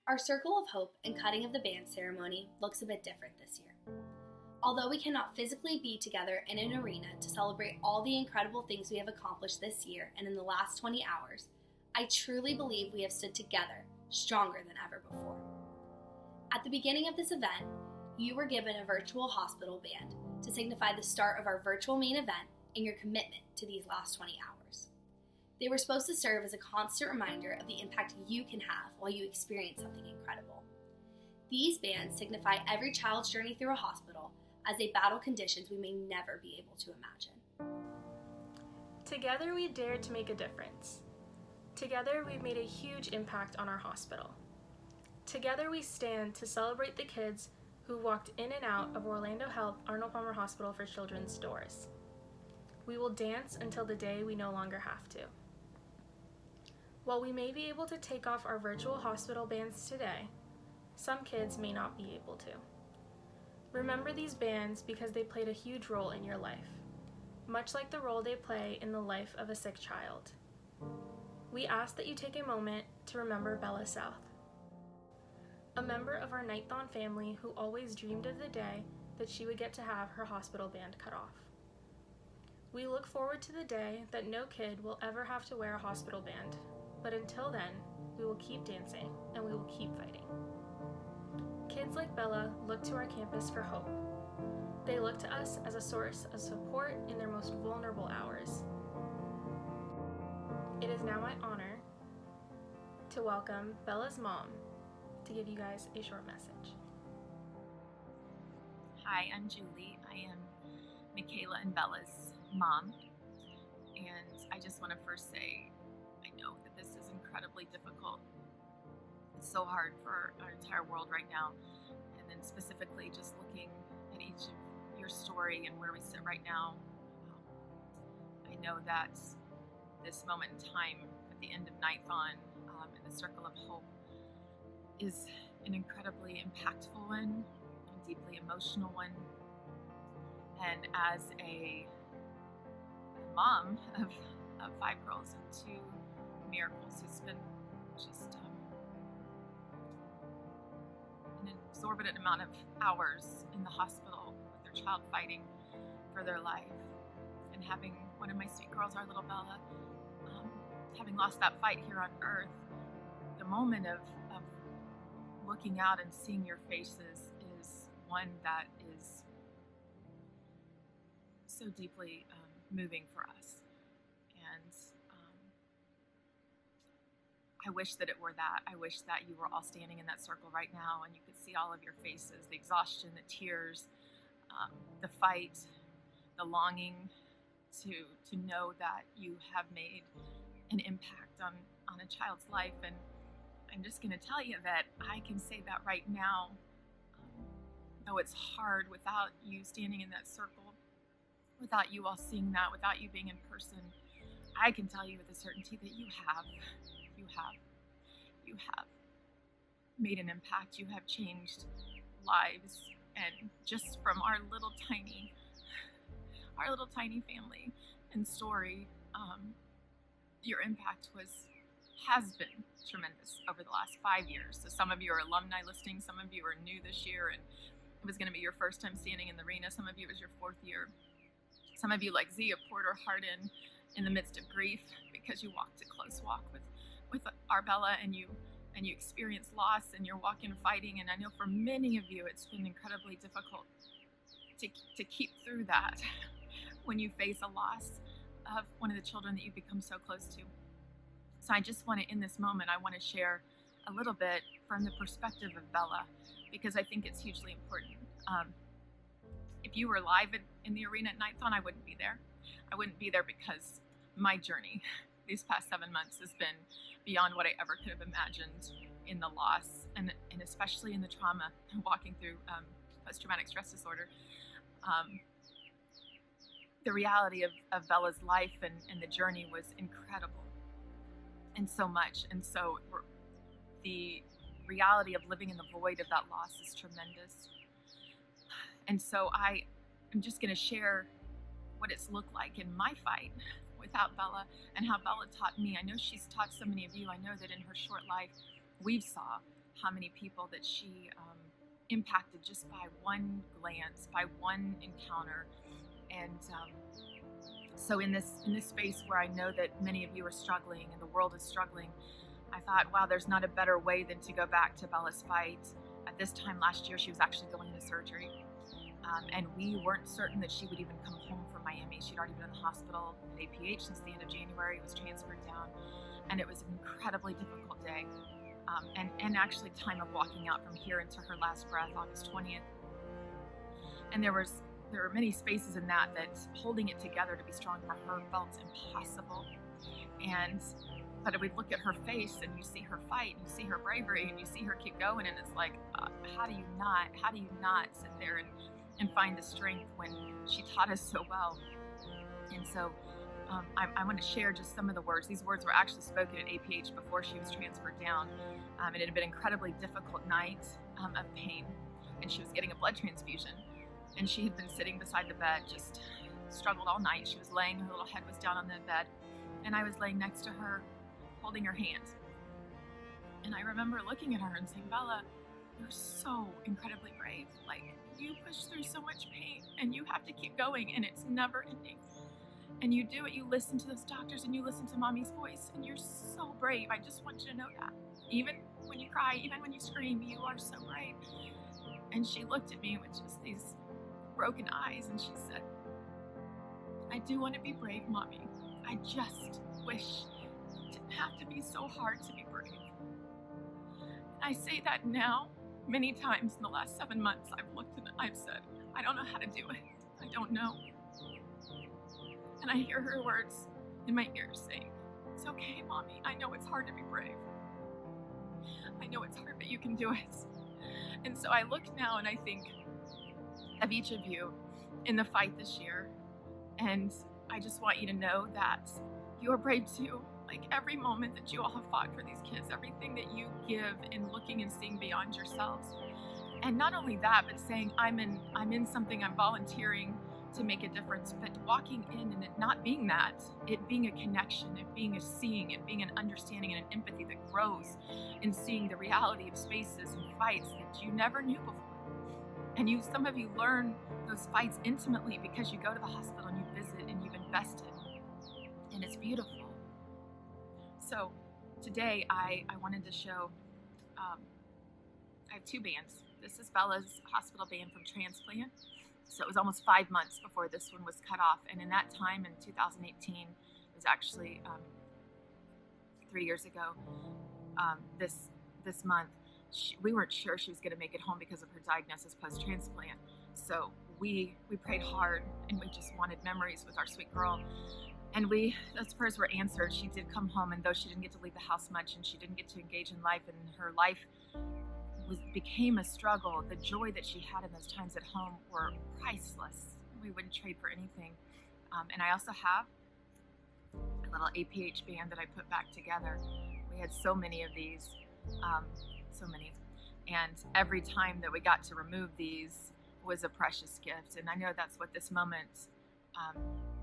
Our Circle of Hope and cutting of the band ceremony looks a bit different this year. Although we cannot physically be together in an arena to celebrate all the incredible things we have accomplished this year and in the last 20 hours, I truly believe we have stood together stronger than ever before. At the beginning of this event, you were given a virtual hospital band to signify the start of our virtual main event and your commitment to these last 20 hours. They were supposed to serve as a constant reminder of the impact you can have while you experience something incredible. These bands signify every child's journey through a hospital as they battle conditions we may never be able to imagine. Together we dared to make a difference. Together we've made a huge impact on our hospital. Together we stand to celebrate the kids who walked in and out of Orlando Health Arnold Palmer Hospital for Children's doors. We will dance until the day we no longer have to. While we may be able to take off our virtual hospital bands today, some kids may not be able to. Remember these bands because they played a huge role in your life, much like the role they play in the life of a sick child. We ask that you take a moment to remember Bella South, a member of our Knight-Thon family who always dreamed of the day that she would get to have her hospital band cut off. We look forward to the day that no kid will ever have to wear a hospital band, but until then, we will keep dancing and we will keep fighting. Kids like Bella look to our campus for hope. They look to us as a source of support in their most vulnerable hours. It is now my honor to welcome Bella's mom to give you guys a short message. Hi, I'm Julie. I am Michaela and Bella's mom, and I just want to first say I know that this is incredibly difficult. It's so hard for our entire world right now, and then specifically just looking at each of your story and where we sit right now. I know that this moment in time at the end of Knight-Thon in the Circle of Hope is an incredibly impactful one, a deeply emotional one, and as a mom of 5 girls and 2 miracles who spent just an exorbitant amount of hours in the hospital with their child fighting for their life, and having one of my sweet girls, our little Bella, having lost that fight here on earth, the moment of looking out and seeing your faces is one that is so deeply moving for us. And I wish that it were that. I wish that you were all standing in that circle right now and you could see all of your faces, the exhaustion, the tears, the fight, the longing to know that you have made an impact on a child's life. And I'm just going to tell you that I can say that right now, though it's hard without you standing in that circle, without you all seeing that, without you being in person, I can tell you with a certainty that you have made an impact. You have changed lives, and just from our little tiny family and story, your impact has been tremendous over the last 5 years. So some of you are alumni listening, some of you are new this year, and it was going to be your first time standing in the arena. Some of you it was your 4th year. Some of you, like Zia, poured her heart in the midst of grief because you walked a close walk with our Bella, and you experienced loss, and you're walking and fighting. And I know for many of you it's been incredibly difficult to keep through that when you face a loss of one of the children that you've become so close to. So I just want to, in this moment, I want to share a little bit from the perspective of Bella, because I think it's hugely important. If you were live in the arena at Knight-Thon, I wouldn't be there. I wouldn't be there because my journey these past 7 months has been beyond what I ever could have imagined in the loss, and especially in the trauma, walking through post-traumatic stress disorder. The reality of Bella's life and the journey was incredible, and so much. And so the reality of living in the void of that loss is tremendous. And so I'm just going to share what it's looked like in my fight without Bella and how Bella taught me. I know she's taught so many of you. I know that in her short life, we saw how many people that she impacted just by one glance, by one encounter. And so in this space where I know that many of you are struggling and the world is struggling, I thought, wow, there's not a better way than to go back to Bella's fight. At this time last year, she was actually going into surgery. And we weren't certain that she would even come home from Miami. She'd already been in the hospital at APH since the end of January, was transferred down. And it was an incredibly difficult day. And actually time of walking out from here into her last breath, August 20th. And there were many spaces in that holding it together to be strong for her felt impossible. But we'd look at her face and you see her fight, and you see her bravery, and you see her keep going, and it's like, how do you not sit there and find the strength when she taught us so well? And so I want to share just some of the words. These words were actually spoken at APH before she was transferred down. It had been an incredibly difficult night of pain, and she was getting a blood transfusion. And she had been sitting beside the bed, just struggled all night. She was laying, her little head was down on the bed, and I was laying next to her, holding her hand. And I remember looking at her and saying, Bella, you're so incredibly brave. Like, you push through so much pain, and you have to keep going, and it's never ending. And you do it, you listen to those doctors, and you listen to mommy's voice, and you're so brave. I just want you to know that. Even when you cry, even when you scream, you are so brave. And she looked at me with just these broken eyes, and she said, I do want to be brave, Mommy. I just wish it didn't have to be so hard to be brave. And I say that now, many times in the last 7 months, I've looked and I've said, I don't know how to do it. I don't know. And I hear her words in my ears saying, it's okay, Mommy. I know it's hard to be brave. I know it's hard, but you can do it. And so I look now and I think of each of you in the fight this year. And I just want you to know that you're brave too. Like, every moment that you all have fought for these kids, everything that you give in looking and seeing beyond yourselves. And not only that, but saying, I'm in something, I'm volunteering to make a difference, but walking in and it not being that, it being a connection, it being a seeing, it being an understanding and an empathy that grows in seeing the reality of spaces and fights that you never knew before. And some of you learn those fights intimately because you go to the hospital and you visit and you've invested, and it's beautiful. So today I wanted to show, I have two bands. This is Bella's hospital band from transplant. So it was almost 5 months before this one was cut off. And in that time, in 2018, it was actually 3 years ago, this month, we weren't sure she was going to make it home because of her diagnosis post-transplant. So we prayed hard, and we just wanted memories with our sweet girl. And those prayers were answered. She did come home, and though she didn't get to leave the house much, and she didn't get to engage in life, and her life became a struggle, the joy that she had in those times at home were priceless. We wouldn't trade for anything. And I also have a little APH band that I put back together. We had so many of these, so many. And every time that we got to remove these was a precious gift. And I know that's what this moment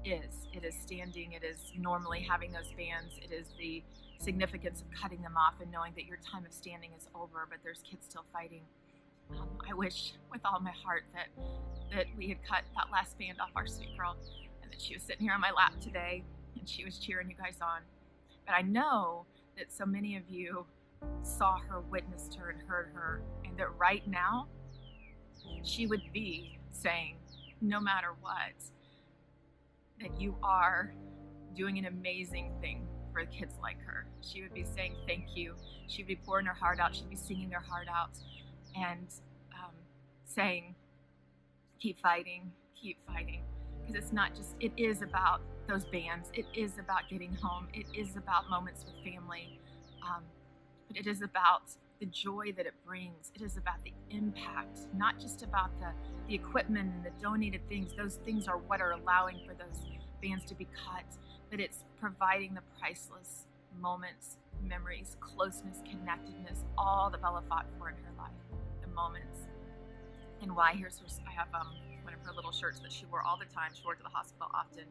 is. It is standing, it is normally having those bands, it is the significance of cutting them off and knowing that your time of standing is over, but there's kids still fighting. I wish with all my heart that we had cut that last band off our sweet girl, and that she was sitting here on my lap today and she was cheering you guys on. But I know that so many of you saw her, witnessed her, and heard her, and that right now she would be saying, no matter what, that you are doing an amazing thing for kids like her. She would be saying thank you. She'd be pouring her heart out. She'd be singing their heart out and saying, keep fighting, because it's not just, it is about those bands. It is about getting home. It is about moments with family. But it is about the joy that it brings. It is about the impact, not just about the equipment and the donated things. Those things are what are allowing for those bands to be cut, but it's providing the priceless moments, memories, closeness, connectedness, all that Bella fought for in her life, the moments. And why, I have one of her little shirts that she wore all the time. She wore to the hospital often,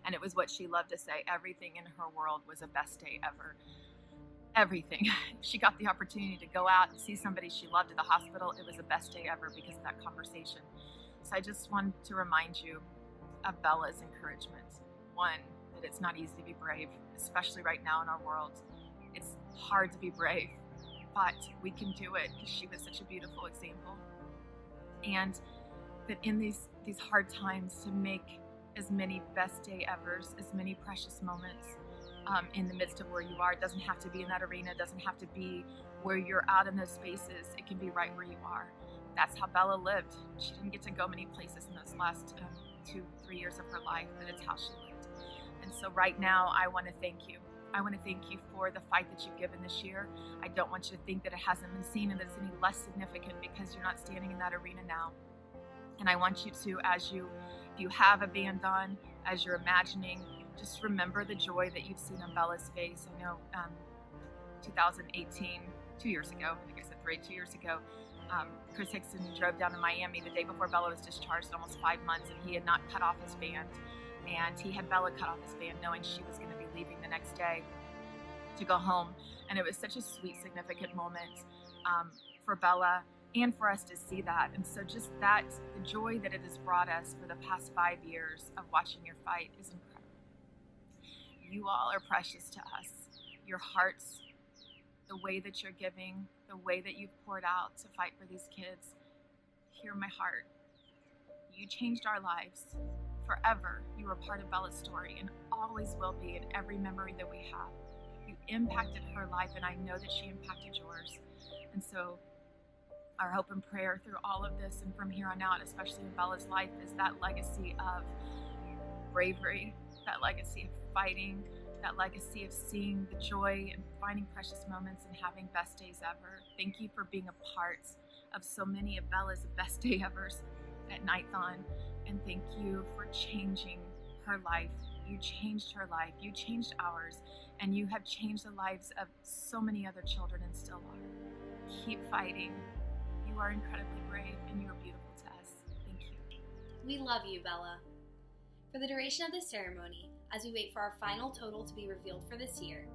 and it was what she loved to say. Everything in her world was a best day ever. everything. She got the opportunity to go out and see somebody she loved at the hospital. It was the best day ever because of that conversation. So I just wanted to remind you of Bella's encouragement. One, that it's not easy to be brave, especially right now in our world. It's hard to be brave, but we can do it because she was such a beautiful example. And that in these hard times, to make as many best day evers, as many precious moments in the midst of where you are. It doesn't have to be in that arena. It doesn't have to be where you're out in those spaces. It can be right where you are. That's how Bella lived. She didn't get to go many places in those last 2-3 years of her life, but it's how she lived. And so right now, I want to thank you. I want to thank you for the fight that you've given this year. I don't want you to think that it hasn't been seen and that it's any less significant because you're not standing in that arena now. And I want you to, if you have a band on, as you're imagining, just remember the joy that you've seen on Bella's face. I know 2018, 2 years ago, I think I said 2 years ago, Chris Hickson drove down to Miami the day before Bella was discharged, almost 5 months, and he had not cut off his band. And he had Bella cut off his band knowing she was going to be leaving the next day to go home. And it was such a sweet, significant moment for Bella and for us to see that. And so just that, the joy that it has brought us for the past 5 years of watching your fight is incredible. You all are precious to us. Your hearts, the way that you're giving, the way that you've poured out to fight for these kids. Hear my heart. You changed our lives. Forever, you were part of Bella's story and always will be in every memory that we have. You impacted her life, and I know that she impacted yours. And so our hope and prayer through all of this and from here on out, especially in Bella's life, is that legacy of bravery, that legacy of fighting, that legacy of seeing the joy and finding precious moments and having best days ever. Thank you for being a part of so many of Bella's best day evers at Knight-Thon. And thank you for changing her life. You changed her life. You changed ours. And you have changed the lives of so many other children and still are. Keep fighting. You are incredibly brave and you are beautiful to us. Thank you. We love you, Bella. For the duration of this ceremony, as we wait for our final total to be revealed for this year,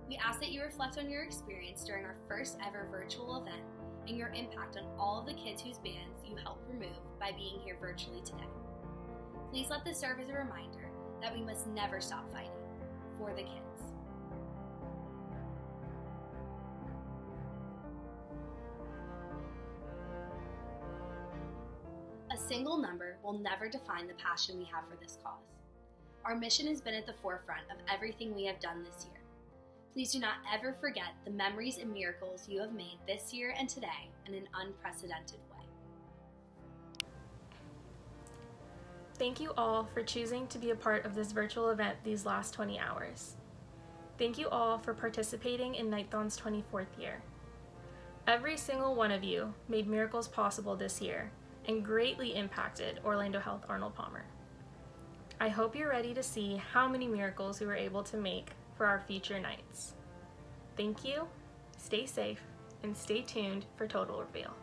we ask that you reflect on your experience during our first ever virtual event and your impact on all of the kids whose bands you helped remove by being here virtually today. Please let this serve as a reminder that we must never stop fighting for the kids. A single number will never define the passion we have for this cause. Our mission has been at the forefront of everything we have done this year. Please do not ever forget the memories and miracles you have made this year and today in an unprecedented way. Thank you all for choosing to be a part of this virtual event these last 20 hours. Thank you all for participating in Knight-Thon's 24th year. Every single one of you made miracles possible this year and greatly impacted Orlando Health Arnold Palmer. I hope you're ready to see how many miracles we were able to make for our future nights. Thank you, stay safe, and stay tuned for Total Reveal.